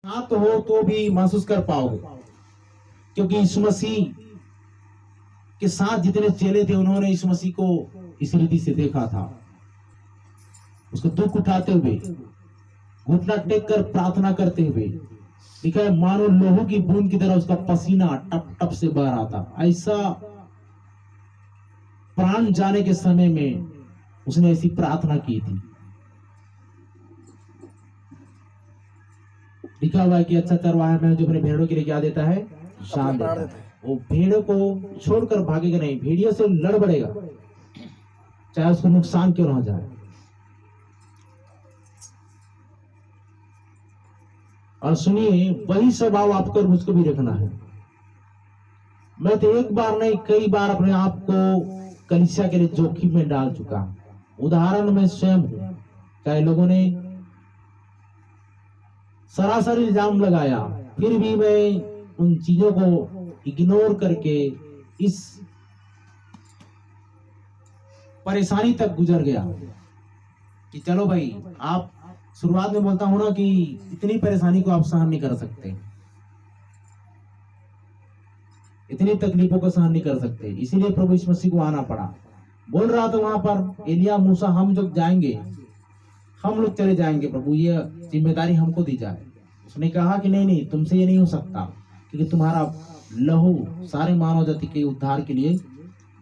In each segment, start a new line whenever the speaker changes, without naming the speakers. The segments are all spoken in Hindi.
हाँ तो हो तो भी महसूस कर पाओगे, क्योंकि यीशु मसीह के साथ जितने चेले थे उन्होंने यीशु मसीह को इस रीति से देखा था, उसको दुख उठाते हुए, घुटना टेक कर प्रार्थना करते हुए। लिखा है मानो लोहू की बूंद की तरह उसका पसीना टप टप से बह रहा था। ऐसा प्राण जाने के समय में उसने ऐसी प्रार्थना की थी। लिखा हुआ है कि अच्छा चरवाहा है जो अपने भेड़ों के लिए क्या देता है, शान देता है। वो भेड़ों को छोड़कर भागेगा नहीं, भेड़ियों से लड़ पड़ेगा, चाहे उसको नुकसान क्यों ना हो जाए। और सुनिए, वही स्वभाव आपको और मुझको भी रखना है। मैं तो एक बार नहीं कई बार अपने आप को कलीसिया के लिए जोखिम में डाल चुका हूं। उदाहरण में स्वयं हूं। कई लोगों ने सरासर इल्जाम लगाया, फिर भी मैं उन चीजों को इग्नोर करके इस परेशानी तक गुजर गया कि चलो भाई, आप शुरुआत में बोलता हूं ना कि इतनी परेशानी को आप सहन नहीं कर सकते, इतनी तकलीफों को सहन नहीं कर सकते, इसीलिए प्रभु यीशु मसीह को आना पड़ा। बोल रहा था वहां पर एलिया मूसा हम जब जाएंगे, हम लोग चले जाएंगे प्रभु, ये जिम्मेदारी हमको दी जाए। उसने कहा कि नहीं नहीं, तुमसे ये नहीं हो सकता, क्योंकि तुम्हारा लहू सारे मानव जाति के उद्धार के लिए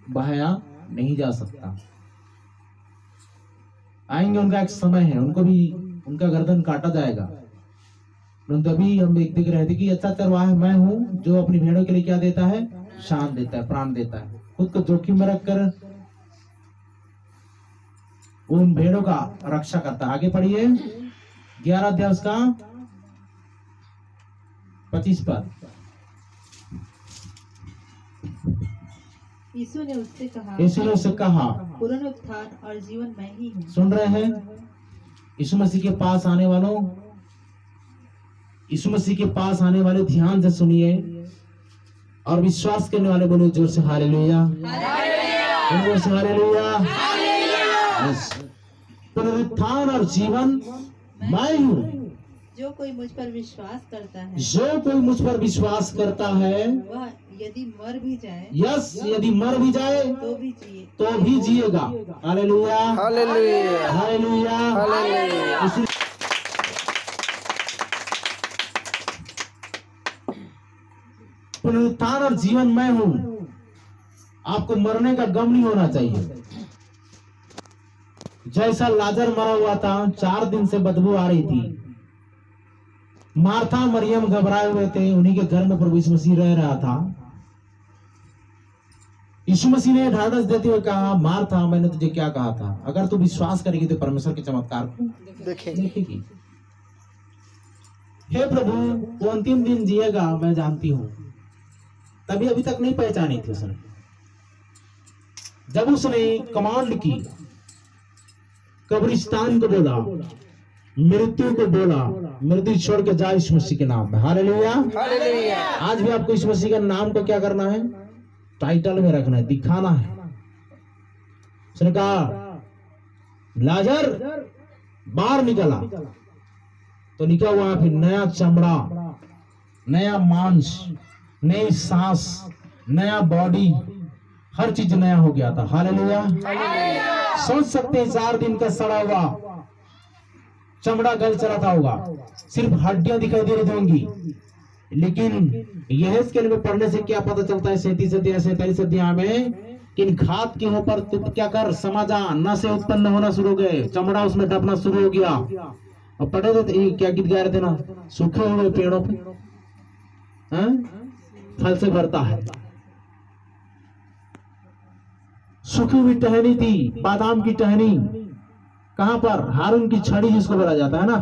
बहाया नहीं जा सकता। आएंगे, उनका एक समय है, उनको भी उनका गर्दन काटा जाएगा। तभी हम देख रहे थे कि अच्छा चरवाहा मैं हूं जो अपनी भेड़ों के लिए क्या देता है, शान देता है, प्राण देता है। खुद को जोखिम में रखकर उन भेड़ों का रक्षा करता है। आगे पढ़िए 11 अध्याय का 25 पद।
यीशु ने उससे कहा पुनरुत्थान और जीवन मैं ही हूँ।
सुन रहे हैं? यीशु मसीह के पास आने वालों, यीशु मसीह के पास आने वाले ध्यान से सुनिए और विश्वास करने वाले बोलो जोर से हालेलुया, हालेलुया। पुनरुत्थान और जीवन मैं हूँ।
जो कोई मुझ पर विश्वास करता है,
जो कोई मुझ पर विश्वास करता है,
वह यदि मर भी जाए,
यदि मर भी जाए तो भी जिएगा। Hallelujah, hallelujah, hallelujah, hallelujah. पुनरुत्थान और जीवन मैं हूं। आपको मरने का गम नहीं होना चाहिए। जैसा लाजर मरा हुआ था, 4 दिन से बदबू आ रही थी, मार्था मरियम घबराए हुए थे, उन्हीं के घर में प्रभु यीशु मसीह रह रहा था। यीशु मसीह ने ढाढ़स देते हुए कहा, मार्था मैंने तुझे क्या कहा था, अगर तू विश्वास करेगी तो परमेश्वर के चमत्कार को देखेगी। हे प्रभु, वो अंतिम दिन जिएगा मैं जानती हूं। तभी अभी तक नहीं पहचानी थी उसने। जब उसने कमांड की, कब्रिस्तान को बोला, मृत्यु को बोला, मृत्यु छोड़ के जा यीशु मसीह के नाम में। Hallelujah, hallelujah. आज भी आपको यीशु मसीह का नाम को क्या करना है, टाइटल में रखना है, दिखाना है। उसने कहा लाजर बाहर निकला, तो लिखा हुआ फिर नया चमड़ा, नया मांस, नई सांस, नया बॉडी, हर चीज नया हो गया था। हालेलुया। सोच सकते हैं 4 दिन का सड़ा हुआ चमड़ा गल चला था होगा, सिर्फ हड्डियां दिखाई दे रही होंगी, लेकिन यहेजकेल में पढ़ने से क्या पता चलता है 37 अध्याय 47 अध्याय में कि इन घात के ऊपर क्या कर समाजा नसें उत्पन्न होना शुरू हो गए, चमड़ा उसमें दबना शुरू हो गया। और पढ़े थे क्या गीत गा रहे थे ना, सूखे हुए पेड़ों पे फल से भरता है। सूखी हुई टहनी थी, बादाम की टहनी, कहां पर, हारून की छड़ी जिसको बोला जाता है ना,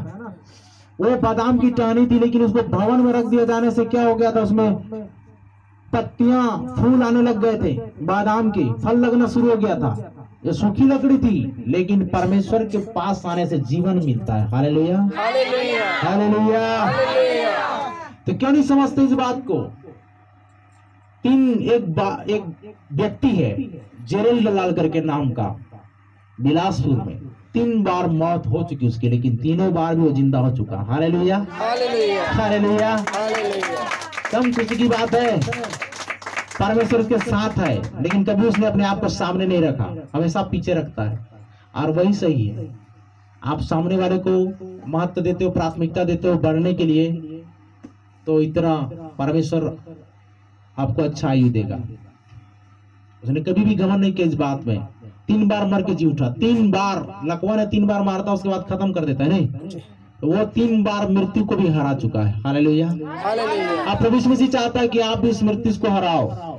वो बादाम की टहनी थी, लेकिन उसको भवन में रख दिया जाने से क्या हो गया था, उसमें पत्तियां, फूल आने लग गए थे, बादाम के फल लगना शुरू हो गया था। ये सूखी लकड़ी थी, लेकिन परमेश्वर के पास आने से जीवन मिलता है। Hallelujah, hallelujah, hallelujah. तो क्यों नहीं समझते इस बात को? एक व्यक्ति है जेरेल दलाल करके नाम का, बिलासपुर में, 3 बार मौत हो चुकी उसकी, लेकिन तीनों बार भी वो जिंदा हो चुका। Hallelujah,
hallelujah,
hallelujah.
हालेलुया।
कम खुशी की बात है, परमेश्वर उसके साथ है, लेकिन कभी उसने अपने आप को सामने नहीं रखा, हमेशा पीछे रखता है। और वही सही है। आप सामने वाले को महत्व देते हो, प्राथमिकता देते हो बढ़ने के लिए, तो इतना परमेश्वर आपको अच्छा आयु देगा। उसने कभी भी घमंड नहीं किया इस बात में। 3 बार मर के जी उठा, 3 बार। लकवा ने 3 बार मारता, उसके बाद खत्म कर देता है, नहीं तो वो 3 बार मृत्यु को भी हरा चुका है। Hallelujah,
hallelujah.
आप प्रभु यीशु मसीह चाहता है कि आप भी इस मृत्यु को हराओ।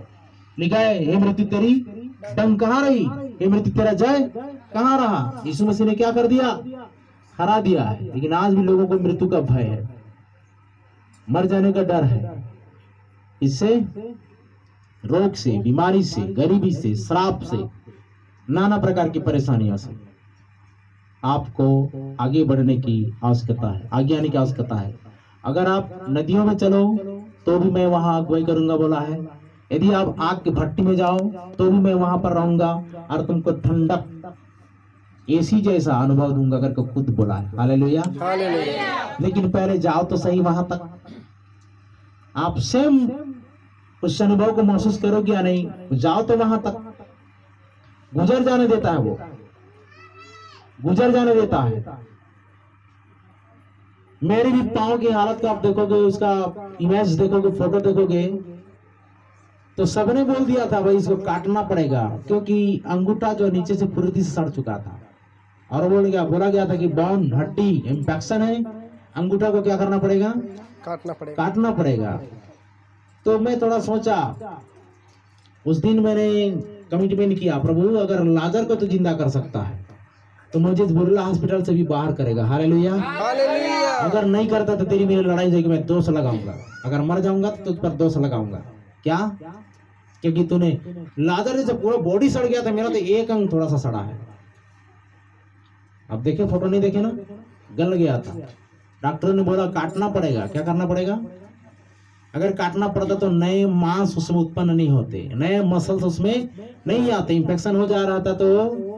लिखा है, हे मृत्यु तेरी डंक कहाँ रही, हे मृत्यु तेरा जय कहाँ रहा। यीशु मसीह ने क्या कर दिया, हरा दिया है। लेकिन आज भी लोगों को मृत्यु का भय है, मर जाने का डर है। इससे रोग से, बीमारी से, गरीबी से, श्राप से, नाना प्रकार की परेशानियों से आपको आगे बढ़ने की आवश्यकता है, आगे आने की आवश्यकता है। अगर आप नदियों में चलो तो भी मैं वहां अगुवाई करूंगा बोला है। यदि आप आग की भट्टी में जाओ तो भी मैं वहां पर रहूंगा और तुमको ठंडक एसी जैसा अनुभव दूंगा करके खुद बोला है। Hallelujah,
hallelujah.
लेकिन पहले जाओ तो सही वहां तक, आप सेम उस अनुभव को महसूस करोगे या नहीं। जाओ तो वहां तक, गुजर जाने देता है, वो गुजर जाने देता है। मेरी भी पांव की हालत को आप देखोगे, उसका इमेज देखोगे, फोटो देखोगे, तो सबने बोल दिया था भाई इसको काटना पड़ेगा, क्योंकि अंगूठा जो नीचे से पूरी से सड़ चुका था। और बोला गया था कि बोन, हड्डी इंफेक्शन है, अंगूठा को क्या करना पड़ेगा,
काटना पड़ेगा,
काटना पड़ेगा। तो मैं थोड़ा सोचा, उस दिन मैंने कमिटमेंट किया, प्रभु अगर लाजर को तो जिंदा कर सकता है तो मुझे बुर्ला हॉस्पिटल से भी बाहर करेगा। Hallelujah,
hallelujah.
अगर नहीं करता तो तेरी मेरी लड़ाई जाएगी, मैं दोष लगाऊंगा। अगर मर जाऊंगा तो तुझ पर दोष लगाऊंगा। क्या, क्योंकि तूने लाजर जैसे पूरा बॉडी सड़ गया था, मेरा तो एक अंग थोड़ा सा सड़ा है। अब देखे फोटो, नहीं देखे ना, गल गया था। डॉक्टर ने बोला काटना पड़ेगा। क्या करना पड़ेगा, अगर काटना पड़ता तो नए मांस उसमें उत्पन्न नहीं होते, नए मसल्स उसमें नहीं आते, इंफेक्शन हो जा रहा था तो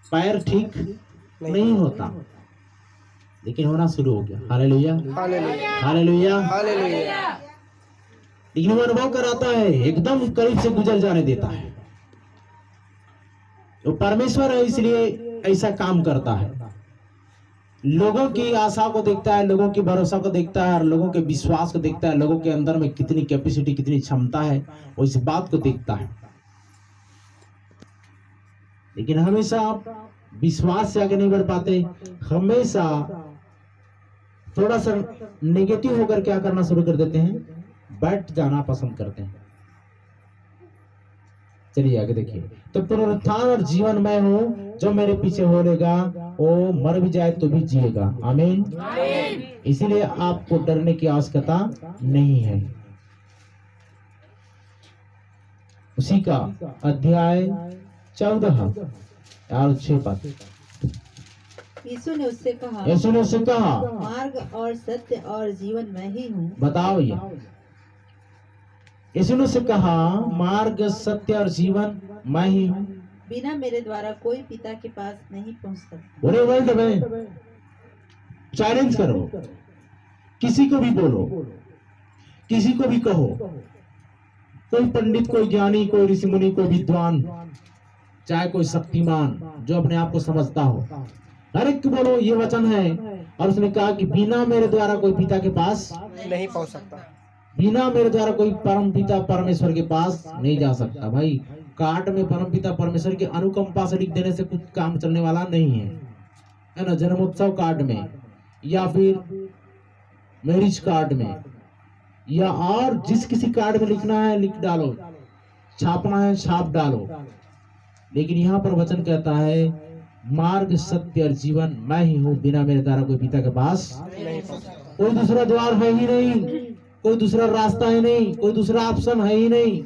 पैर ठीक नहीं होता, लेकिन होना शुरू हो गया। Hallelujah,
hallelujah,
hallelujah,
hallelujah.
लेकिन वो अनुभव कराता है, एकदम करीब से गुजर जाने देता है। तो परमेश्वर है, इसलिए ऐसा काम करता है। लोगों की आशा को देखता है, लोगों की भरोसा को देखता है, और लोगों के विश्वास को देखता है, लोगों के अंदर में कितनी कैपेसिटी, कितनी क्षमता है, वो इस बात को देखता है। लेकिन हमेशा आप विश्वास से आगे नहीं बढ़ पाते, हमेशा थोड़ा सा नेगेटिव होकर क्या करना शुरू कर देते हैं, बैठ जाना पसंद करते हैं। चलिए आगे देखिए, तो पुनरुत्थान और जीवन मैं हूँ, जो मेरे पीछे होगा वो मर भी जाए तो भी जिएगा। आमीन। इसीलिए आपको डरने की आवश्यकता नहीं है। उसी का अध्याय 14 और 6 पद।
यीशु ने उससे कहा,
यीशु ने उससे कहा,
मार्ग और सत्य और जीवन मैं ही हूँ।
बताओ ये, यीशु ने उससे कहा, मार्ग, सत्य और जीवन मैं ही हूँ,
बिना मेरे द्वारा कोई पिता के पास नहीं पहुँच सकता।
पूरे वर्ल्ड में चैलेंज करो, किसी को भी बोलो, किसी को भी कहो, कोई पंडित, कोई ज्ञानी, कोई ऋषि मुनि, कोई विद्वान, चाहे कोई शक्तिमान जो अपने आप को समझता हो, हर एक को बोलो ये वचन है। और उसने कहा कि बिना मेरे द्वारा कोई पिता के पास
नहीं पहुंच सकता,
बिना मेरे द्वारा कोई परम पिता परमेश्वर के पास नहीं जा सकता। भाई कार्ड में परम पिता परमेश्वर की अनुकंपा से लिख देने से कुछ काम चलने वाला नहीं है ना। जन्मोत्सव कार्ड में या फिर मैरिज कार्ड में या और जिस किसी कार्ड में लिखना है लिख डालो, छापना है छाप डालो। लेकिन यहाँ पर वचन कहता है, मार्ग, सत्य और जीवन मैं ही हूँ, बिना मेरे द्वारा कोई पिता के पास
नहीं पहुंच सकता।
कोई दूसरा द्वार है ही नहीं, कोई दूसरा रास्ता है नहीं, कोई दूसरा ऑप्शन है ही नहीं,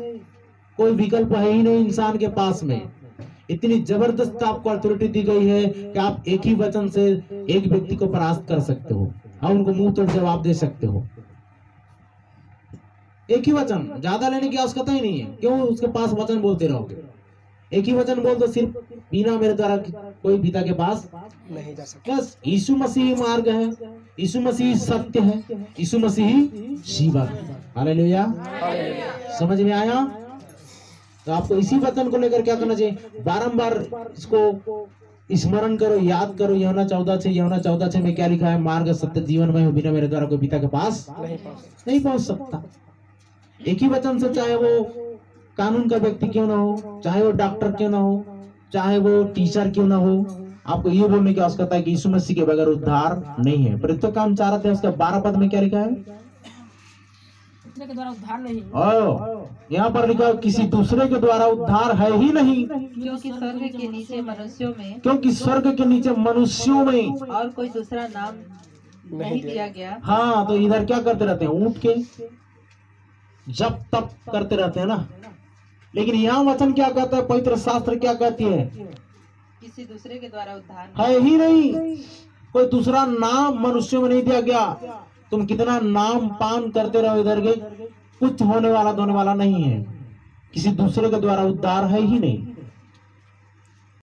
कोई विकल्प है ही नहीं इंसान के पास में। इतनी जबरदस्त आपको अथॉरिटी दी गई है कि आप एक ही वचन से एक व्यक्ति को परास्त कर सकते हो और उनको मुंह तोड़ जवाब दे सकते हो। एक ही वचन, ज्यादा लेने की आवश्यकता ही नहीं है। क्यों उसके पास वचन बोलते रहोगे? एक ही वचन बोल दो, सिर्फ बिना मेरे द्वारा कोई पिता के पास
नहीं जा सकता।
बस यीशु मसीह मार्ग है, यीशु मसीह सत्य है, यीशु मसीह जीवन है। हालेलुया। समझ में आया? तो आपको इसी वचन को लेकर क्या करना चाहिए? बारंबार इसको स्मरण करो, याद करो। यूहन्ना 14:6 में क्या लिखा है? मार्ग सत्य जीवन में बिना मेरे द्वारा कोई पिता के पास नहीं पहुंच सकता। एक ही वचन से, चाहे वो कानून का व्यक्ति क्यों ना हो, चाहे वो डॉक्टर क्यों ना हो, चाहे वो टीचर क्यों ना हो, आपको ये बोलने की आवश्यकता है कि यीशु मसीह के बगैर उद्धार नहीं है। पर तो काम चाह रहे थे, उसका 12 पद में क्या लिखा है?
के द्वारा उद्धार नहीं,
यहाँ पर लिखा है किसी दूसरे के द्वारा उद्धार है ही नहीं,
क्योंकि स्वर्ग के नीचे मनुष्यों में,
क्योंकि स्वर्ग के नीचे मनुष्यों में
और कोई दूसरा नाम नहीं दिया गया।
हाँ, तो इधर क्या करते रहते हैं? उठ के जब तब करते रहते हैं ना। लेकिन यहाँ वचन क्या कहता है? पवित्र शास्त्र क्या कहती है?
किसी दूसरे के द्वारा उद्धार
है ही नहीं, कोई दूसरा नाम मनुष्यों में नहीं दिया गया। तुम कितना नाम पान करते रहो इधर के, कुछ होने वाला नहीं है। किसी दूसरे के द्वारा उद्धार है ही नहीं।